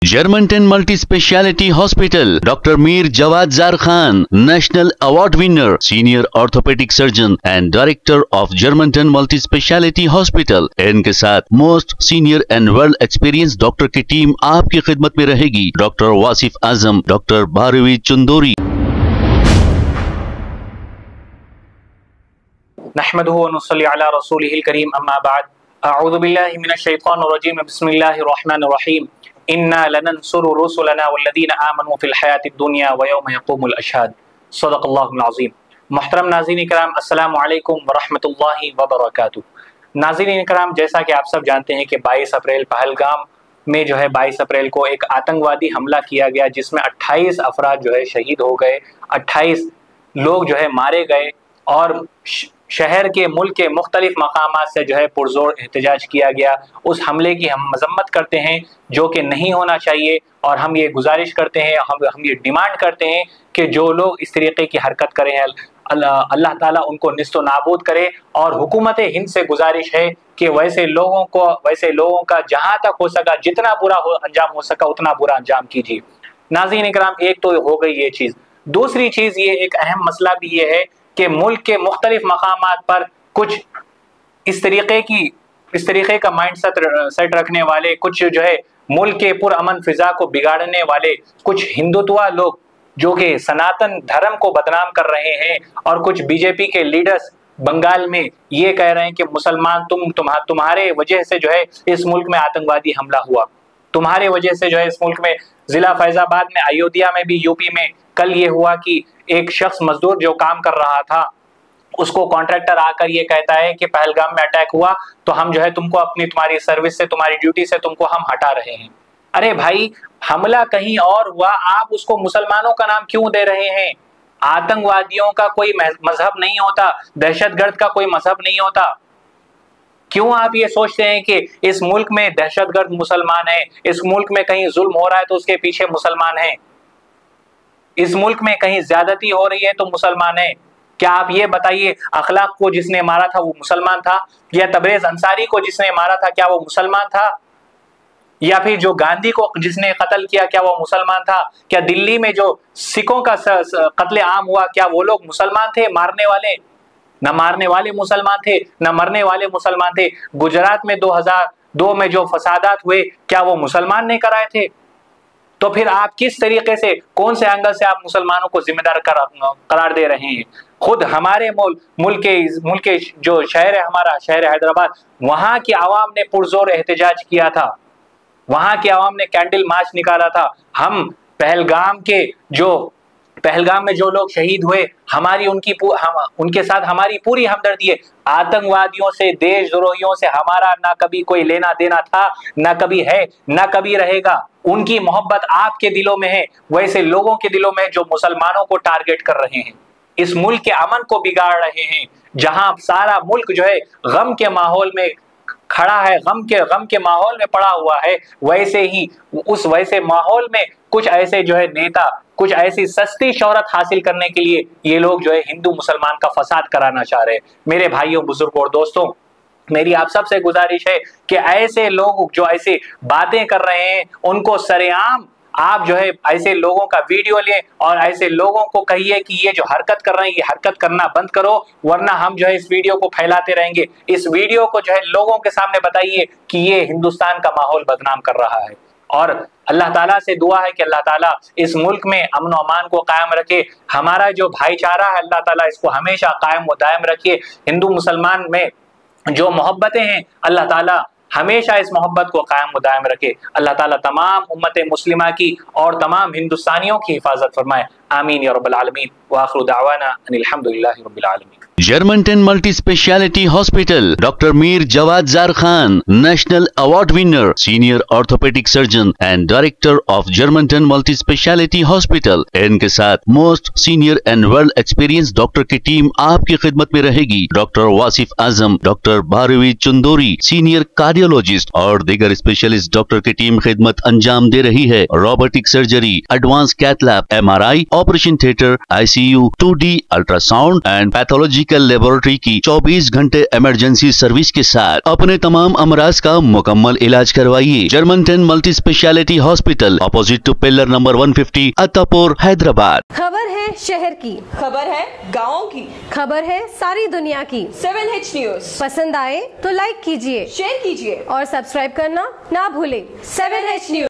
Germanton multi speciality hospital, doctor Mir Jawad jar Khan, national award winner, senior orthopaedic surgeon and director of Germanton multi speciality hospital. इनके साथ most senior and world experience doctor की team आपकी खिदमत में रहेगी। Doctor Wasif Azam, doctor Bharvi Chandori. नहमदुहु व नुसल्ली अला रसूलिहिल करीम, अम्मा बाद। अऊज़ु बिल्लाहि मिनश शैतानिर रजीम, बिस्मिल्लाहिर रहमानिर रहीम। इन्ना लनंसुरु रुसुलना वल्लज़ीना आमनू फिल हयातिद दुनिया व यौम यक़ूमुल अशहाद। सदक़ल्लाहुल अज़ीम। मुहतरम नाज़रीन इकराम, अस्सलामु अलैकुम व रहमतुल्लाहि व बरकातुहू। नाज़रीन इकराम, जैसा कि आप सब जानते हैं कि 22 अप्रैल पहलगाम में 22 अप्रैल को एक आतंकवादी हमला किया गया, जिसमें 28 अफराद शहीद हो गए, 28 लोग मारे गए और शहर के मुल्क के मुख्तलिफ मकामात से पुरजोर एहतजाज किया गया। उस हमले की हम मजम्मत करते हैं, जो कि नहीं होना चाहिए, और हम ये गुजारिश करते हैं, हम ये डिमांड करते हैं कि जो लोग इस तरीके की हरकत करें अल्लाह ताला उनको निस्तो नाबूद करे। और हुकूमत हिंद से गुजारिश है कि वैसे लोगों का जहाँ तक हो सका, जितना बुरा अंजाम हो सका उतना बुरा अंजाम कीजिए। नाज़रीन इकराम, एक तो हो गई ये चीज़। दूसरी चीज़ ये एक अहम मसला भी ये है कि मुल्क के मुख्तलिफ मकामात पर कुछ इस तरीके का माइंड सेट रखने वाले, कुछ मुल्क के पुरअमन फिजा को बिगाड़ने वाले कुछ हिंदुत्वा लोग जो कि सनातन धर्म को बदनाम कर रहे हैं, और कुछ बीजेपी के लीडर्स बंगाल में ये कह रहे हैं कि मुसलमान तुम्हारे वजह से इस मुल्क में आतंकवादी हमला हुआ, तुम्हारे वजह से इस मुल्क में जिला फैजाबाद में, अयोध्या में भी, यूपी में कल ये हुआ कि एक शख्स मजदूर जो काम कर रहा था, उसको कॉन्ट्रैक्टर आकर ये कहता है कि पहलगाम में अटैक हुआ तो हम तुमको तुम्हारी सर्विस से, तुम्हारी ड्यूटी से तुमको हम हटा रहे हैं। अरे भाई, हमला कहीं और हुआ, आप उसको मुसलमानों का नाम क्यों दे रहे हैं? आतंकवादियों का कोई मजहब नहीं होता, दहशतगर्द का कोई मजहब नहीं होता। क्यों आप ये सोचते हैं कि इस मुल्क में दहशतगर्द मुसलमान है, इस मुल्क में कहीं जुल्म हो रहा है तो उसके पीछे मुसलमान है, इस मुल्क में कहीं ज्यादती हो रही है तो मुसलमान है? क्या आप ये बताइए, अखलाक को जिसने मारा था वो मुसलमान था? या तबरेज अंसारी को जिसने मारा था क्या वो मुसलमान था? या फिर जो गांधी को जिसने कत्ल किया क्या वो मुसलमान था? क्या दिल्ली में जो सिखों का कत्ले आम हुआ क्या वो लोग मुसलमान थे? मारने वाले न मारने वाले मुसलमान थे, न मरने वाले मुसलमान थे। गुजरात में 2002 में जो फसादात हुए क्या वो मुसलमान ने कराए थे? तो फिर आप किस तरीके से, कौन से एंगल से आप मुसलमानों को जिम्मेदार करार दे रहे हैं? खुद हमारे मुल्क के जो शहर है, हमारा शहर हैदराबाद, वहां की आवाम ने पुरजोर एहतजाज किया था, वहां की आवाम ने कैंडल मार्च निकाला था। हम पहलगाम में जो लोग शहीद हुए, उनके साथ हमारी पूरी हमदर्दी है। आतंकवादियों से, देशद्रोहियों से हमारा ना कभी कोई लेना देना था, ना कभी है, ना कभी रहेगा। उनकी मोहब्बत आपके दिलों में है, वैसे लोगों के दिलों में जो मुसलमानों को टारगेट कर रहे हैं, इस मुल्क के अमन को बिगाड़ रहे हैं, जहां सारा मुल्क गम के माहौल में खड़ा है, गम के माहौल में पड़ा हुआ है, वैसे माहौल में कुछ ऐसे नेता, कुछ ऐसी सस्ती शोहरत हासिल करने के लिए ये लोग हिंदू मुसलमान का फसाद कराना चाह रहे हैं। मेरे भाइयों, बुजुर्गों और दोस्तों, मेरी आप सबसे गुजारिश है कि ऐसे लोग जो ऐसी बातें कर रहे हैं उनको सरेआम आप ऐसे लोगों का वीडियो लें और ऐसे लोगों को कहिए कि ये जो हरकत कर रहे हैं ये हरकत करना बंद करो, वरना हम इस वीडियो को फैलाते रहेंगे। इस वीडियो को लोगों के सामने बताइए कि ये हिंदुस्तान का माहौल बदनाम कर रहा है। और अल्लाह ताला से दुआ है कि अल्लाह ताला इस मुल्क में अमन और अमान को कायम रखे। हमारा जो भाईचारा है, अल्लाह ताला इसको हमेशा कायम व दायम रखिए। हिंदू मुसलमान में जो मोहब्बतें हैं, अल्लाह ताला हमेशा इस मोहब्बत को कायम व दायम रखे। अल्लाह ताला तमाम उम्मत मुस्लिमा की और तमाम हिंदुस्तानियों की हिफाजत फरमाए। आमीन या रब्बल आलमीन। व आखिरु दावाना अनिल हम्दुलिल्लाहि रब्बिल आलमीन। Germantown multi speciality hospital, doctor Mir Jawad jar Khan, national award winner, senior orthopaedic surgeon and director of Germanton multi speciality hospital. इनके साथ most senior and world experience doctor की टीम आपकी खिदमत में रहेगी। Doctor Wasif Azam, doctor Bharvi Chandori, senior cardiologist और दीगर स्पेशलिस्ट डॉक्टर की टीम खिदमत अंजाम दे रही है। Robotic surgery, advance cath lab, MRI operation theatre, ICU, 2D ultrasound and pathological laboratory की 24 घंटे इमरजेंसी सर्विस के साथ अपने तमाम अमराज का मुकम्मल इलाज करवाइए। Germanten multi speciality hospital, opposite to pillar number 150, Attapur, Hyderabad. खबर है शहर की, खबर है गाँव की, खबर है सारी दुनिया की। 7H न्यूज पसंद आए तो लाइक कीजिए, शेयर कीजिए और सब्सक्राइब करना ना भूलें। 7H news.